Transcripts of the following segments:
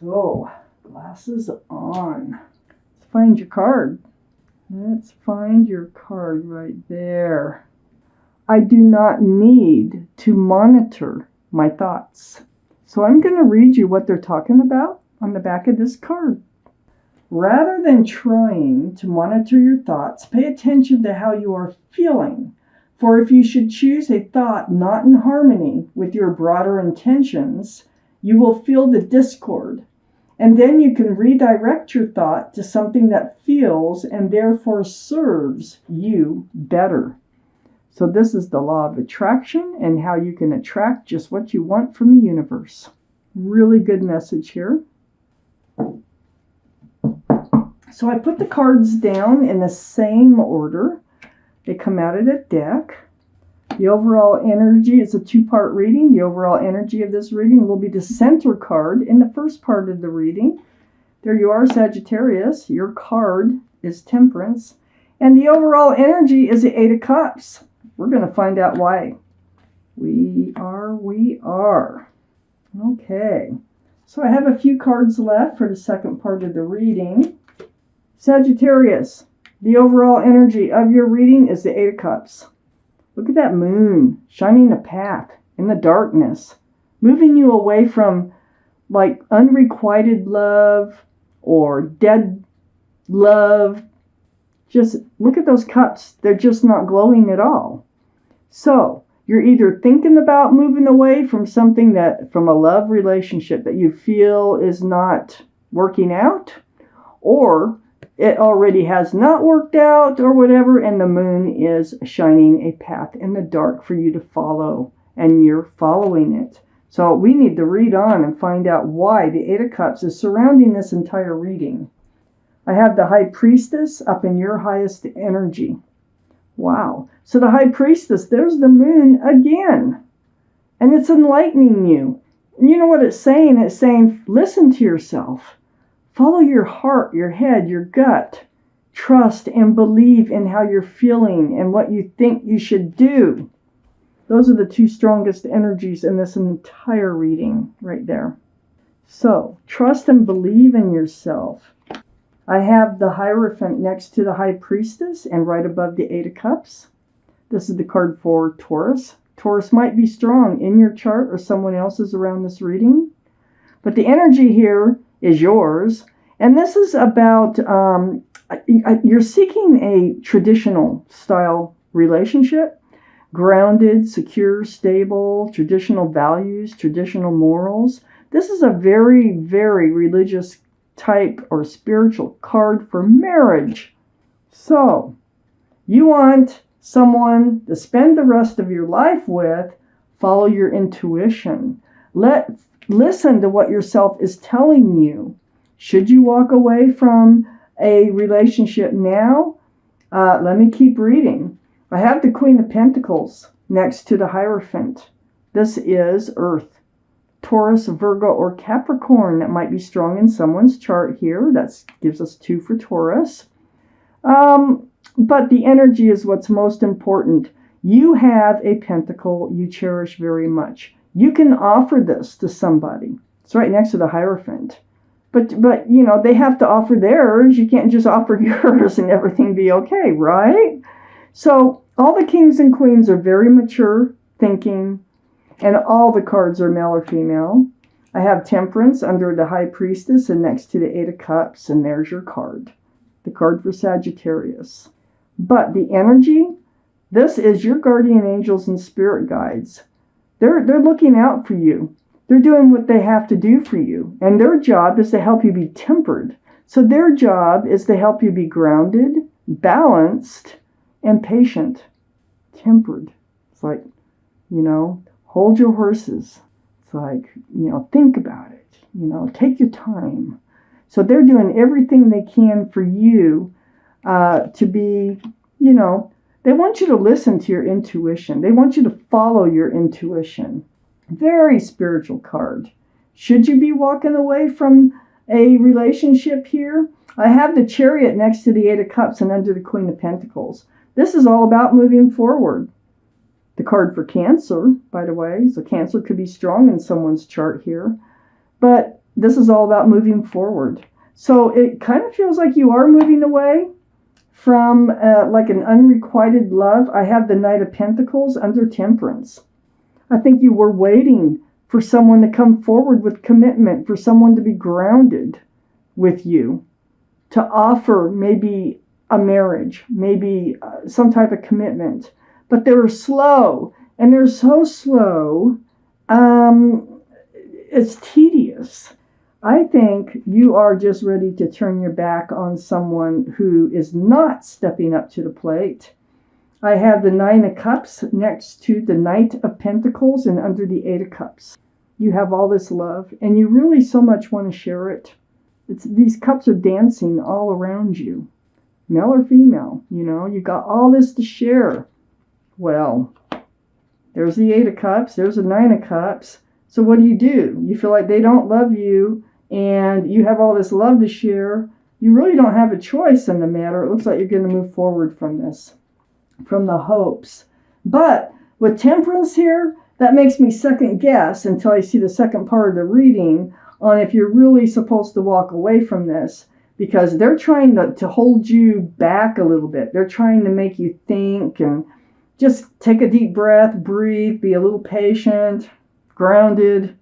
So, glasses on. Let's find your card. Let's find your card right there. I do not need to monitor my thoughts. So I'm going to read you what they're talking about on the back of this card. Rather than trying to monitor your thoughts, pay attention to how you are feeling. For if you should choose a thought not in harmony with your broader intentions, you will feel the discord. And then you can redirect your thought to something that feels and therefore serves you better. So this is the law of attraction and how you can attract just what you want from the universe. Really good message here. So I put the cards down in the same order. They come out of the deck. The overall energy is a two-part reading. The overall energy of this reading will be the center card in the first part of the reading. There you are, Sagittarius. Your card is Temperance. And the overall energy is the Eight of Cups. We're going to find out why. We are. Okay. So I have a few cards left for the second part of the reading. Sagittarius, the overall energy of your reading is the Eight of Cups. Look at that moon shining a path in the darkness, moving you away from like unrequited love or dead love. Just look at those cups. They're just not glowing at all. So you're either thinking about moving away from something from a love relationship that you feel is not working out, or it already has not worked out or whatever, and the moon is shining a path in the dark for you to follow, and you're following it. So we need to read on and find out why the Eight of Cups is surrounding this entire reading. I have the High Priestess up in your highest energy. Wow. So the High Priestess, there's the moon again, and it's enlightening you. And you know what it's saying? It's saying, listen to yourself. Follow your heart, your head, your gut. Trust and believe in how you're feeling and what you think you should do. Those are the two strongest energies in this entire reading right there. So, trust and believe in yourself. I have the Hierophant next to the High Priestess and right above the Eight of Cups. This is the card for Taurus. Taurus might be strong in your chart or someone else's around this reading. But the energy here is yours. And this is about, you're seeking a traditional style relationship, grounded, secure, stable, traditional values, traditional morals. This is a very, very religious type or spiritual card for marriage. So you want someone to spend the rest of your life with. Follow your intuition. Listen to what yourself is telling you. Should you walk away from a relationship now? Let me keep reading. I have the Queen of Pentacles next to the Hierophant. This is Earth. Taurus, Virgo, or Capricorn. That might be strong in someone's chart here. That gives us 2 for Taurus. But the energy is what's most important. You have a pentacle you cherish very much. You can offer this to somebody. It's right next to the Hierophant. But you know, they have to offer theirs. You can't just offer yours and everything be okay, right? So all the kings and queens are very mature thinking, and all the cards are male or female. I have Temperance under the High Priestess and next to the Eight of Cups, and there's your card. The card for Sagittarius. But the energy, this is your guardian angels and spirit guides. They're looking out for you. They're doing what they have to do for you. And their job is to help you be tempered. So their job is to help you be grounded, balanced, and patient. Tempered. It's like, you know, hold your horses. It's like, you know, think about it. You know, take your time. So they're doing everything they can for you to be, you know, they want you to listen to your intuition. They want you to follow your intuition. Very spiritual card. Should you be walking away from a relationship here? I have the Chariot next to the Eight of Cups and under the Queen of Pentacles. This is all about moving forward. The card for Cancer, by the way. So Cancer could be strong in someone's chart here. But this is all about moving forward. So it kind of feels like you are moving away from like an unrequited love. I have the Knight of Pentacles under Temperance. I think you were waiting for someone to come forward with commitment, for someone to be grounded with you, to offer maybe a marriage, maybe some type of commitment. But they were slow, and they're so slow, it's tedious. I think you are just ready to turn your back on someone who is not stepping up to the plate. I have the Nine of Cups next to the Knight of Pentacles and under the Eight of Cups. You have all this love, and you really so much want to share it. These cups are dancing all around you. Male or female, you got all this to share. Well, there's the Eight of Cups, there's the Nine of Cups. So what do? You feel like they don't love you, and you have all this love to share. You really don't have a choice in the matter. It looks like you're going to move forward from this, from the hopes. But with Temperance here, that makes me second guess until I see the second part of the reading on if you're really supposed to walk away from this, because they're trying to hold you back a little bit. They're trying to make you think and just take a deep breath, breathe, be a little patient, grounded.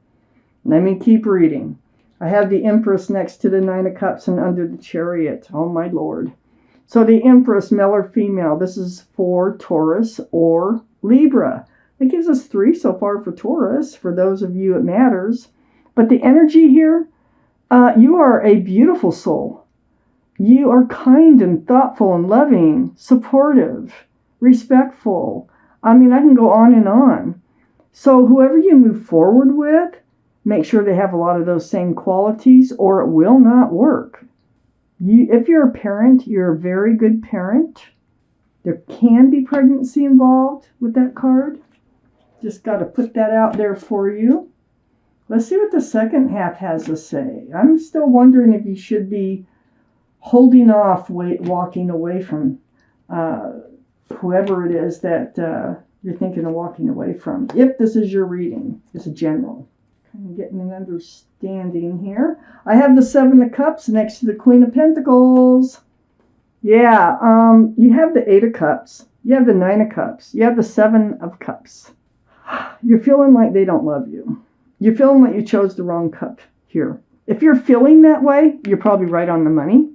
Let me keep reading. I have the Empress next to the Nine of Cups and under the Chariot. Oh my Lord. So the Empress, male or female, this is for Taurus or Libra. That gives us 3 so far for Taurus. For those of you it matters. But the energy here, you are a beautiful soul. You are kind and thoughtful and loving, supportive, respectful. I mean, I can go on and on. So whoever you move forward with, make sure they have a lot of those same qualities or it will not work. If you're a parent, you're a very good parent. There can be pregnancy involved with that card. Just got to put that out there for you. Let's see what the second half has to say. I'm still wondering if you should be holding off, walking away from whoever it is that you're thinking of walking away from. If this is your reading, it's a general. Kind of getting an understanding here. I have the Seven of Cups next to the Queen of Pentacles. Yeah, you have the Eight of Cups. You have the Nine of Cups. You have the Seven of Cups. You're feeling like they don't love you. You're feeling like you chose the wrong cup here. If you're feeling that way, you're probably right on the money.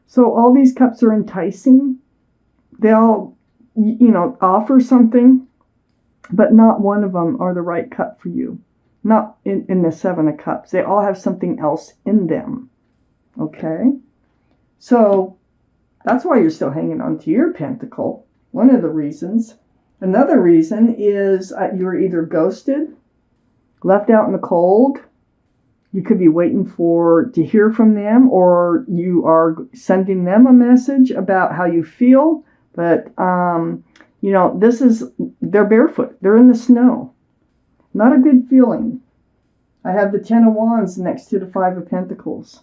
So all these cups are enticing. They all, offer something, but not one of them are the right cup for you. Not in the Seven of Cups. They all have something else in them. Okay? So that's why you're still hanging on to your pentacle. One of the reasons. Another reason is you were either ghosted, left out in the cold. You could be waiting to hear from them, or you are sending them a message about how you feel. But, they're barefoot. They're in the snow. Not a good feeling. I have the Ten of Wands next to the Five of Pentacles.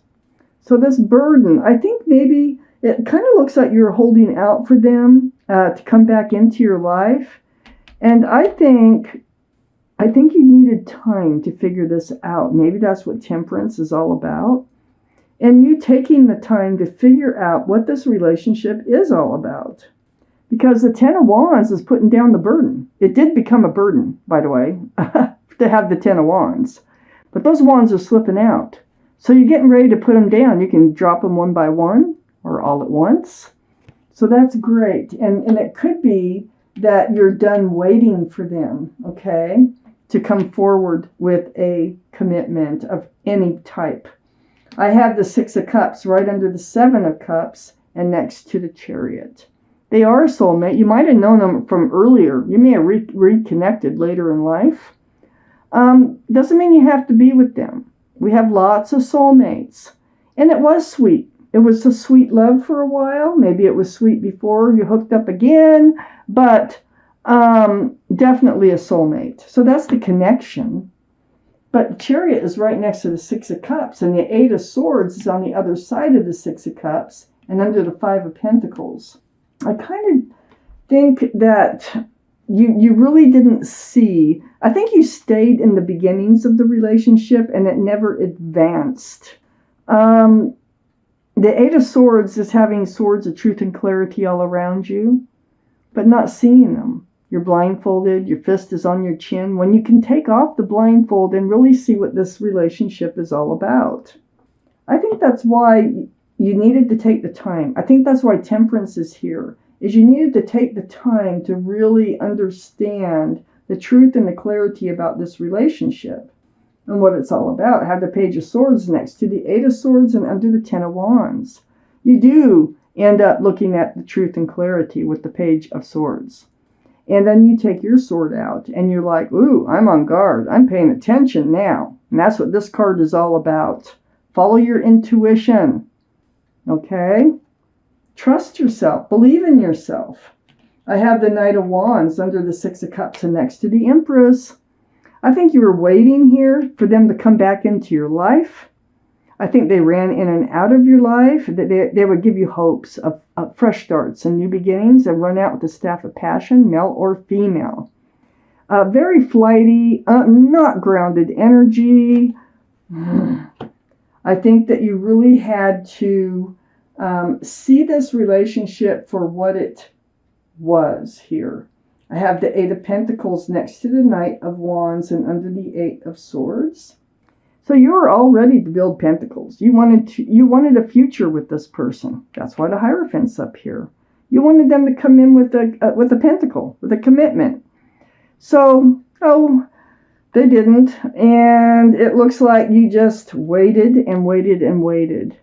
So this burden, I think maybe it kind of looks like you're holding out for them to come back into your life. And I think you needed time to figure this out. Maybe that's what Temperance is all about. And you taking the time to figure out what this relationship is all about. Because the Ten of Wands is putting down the burden. It did become a burden, by the way, to have the Ten of Wands. But those wands are slipping out. So you're getting ready to put them down. You can drop them one by one or all at once. So that's great. And it could be that you're done waiting for them, okay, to come forward with a commitment of any type. I have the Six of Cups right under the Seven of Cups and next to the Chariot. They are a soulmate. You might have known them from earlier. You may have reconnected later in life. Doesn't mean you have to be with them. We have lots of soulmates. And it was sweet. It was a sweet love for a while. Maybe it was sweet before you hooked up again. But definitely a soulmate. So that's the connection. But Chariot is right next to the Six of Cups. And the Eight of Swords is on the other side of the Six of Cups and under the Five of Pentacles. I kind of think that you really didn't see. I think you stayed in the beginnings of the relationship and it never advanced. The Eight of Swords is having swords of truth and clarity all around you, but not seeing them. You're blindfolded, your fist is on your chin, when you can take off the blindfold and really see what this relationship is all about. I think that's why you needed to take the time. I think that's why Temperance is here, is you needed to take the time to really understand the truth and the clarity about this relationship and what it's all about. Have the Page of Swords next to the Eight of Swords and under the Ten of Wands. You do end up looking at the truth and clarity with the Page of Swords. And then you take your sword out and you're like, ooh, I'm on guard. I'm paying attention now. And that's what this card is all about. Follow your intuition. Okay? Trust yourself. Believe in yourself. I have the Knight of Wands under the Six of Cups and next to the Empress. I think you were waiting here for them to come back into your life. I think they ran in and out of your life. They would give you hopes of fresh starts and new beginnings and run out with the Staff of Passion, male or female. Very flighty, not grounded energy. I think that you really had to see this relationship for what it was here. I have the Eight of Pentacles next to the Knight of Wands and under the Eight of Swords. So you were all ready to build pentacles. You wanted a future with this person. That's why the Hierophant's up here. You wanted them to come in with a pentacle, with a commitment. So, they didn't. And it looks like you just waited and waited and waited.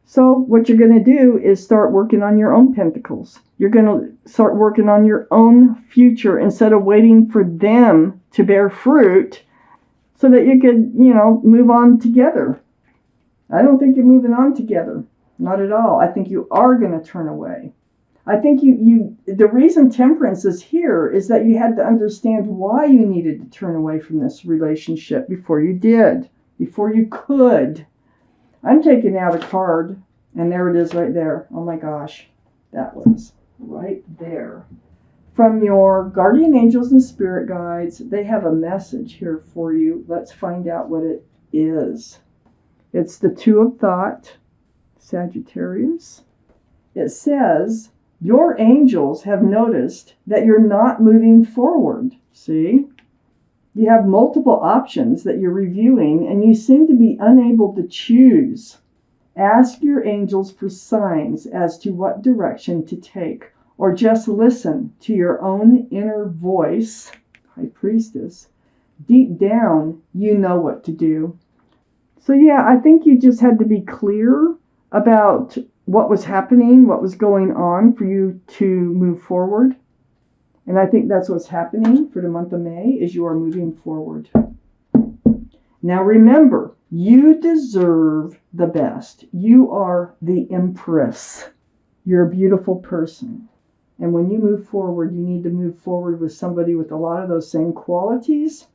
So what you're going to do is start working on your own pentacles. You're going to start working on your own future instead of waiting for them to bear fruit so that you could, move on together. I don't think you're moving on together. Not at all. I think you are going to turn away. I think the reason Temperance is here is that you had to understand why you needed to turn away from this relationship before you did, before you could. I'm taking out a card, and there it is right there. Oh my gosh, that was right there. From your guardian angels and spirit guides, they have a message here for you. Let's find out what it is. It's the Two of Thought, Sagittarius. It says, your angels have noticed that you're not moving forward. See? You have multiple options that you're reviewing, and you seem to be unable to choose. Ask your angels for signs as to what direction to take, or just listen to your own inner voice, High Priestess. Deep down, you know what to do. So yeah, I think you just had to be clear about what was happening, what was going on for you to move forward. And I think that's what's happening for the month of May, is you are moving forward. Now remember, you deserve the best. You are the Empress. You're a beautiful person. And when you move forward, you need to move forward with somebody with a lot of those same qualities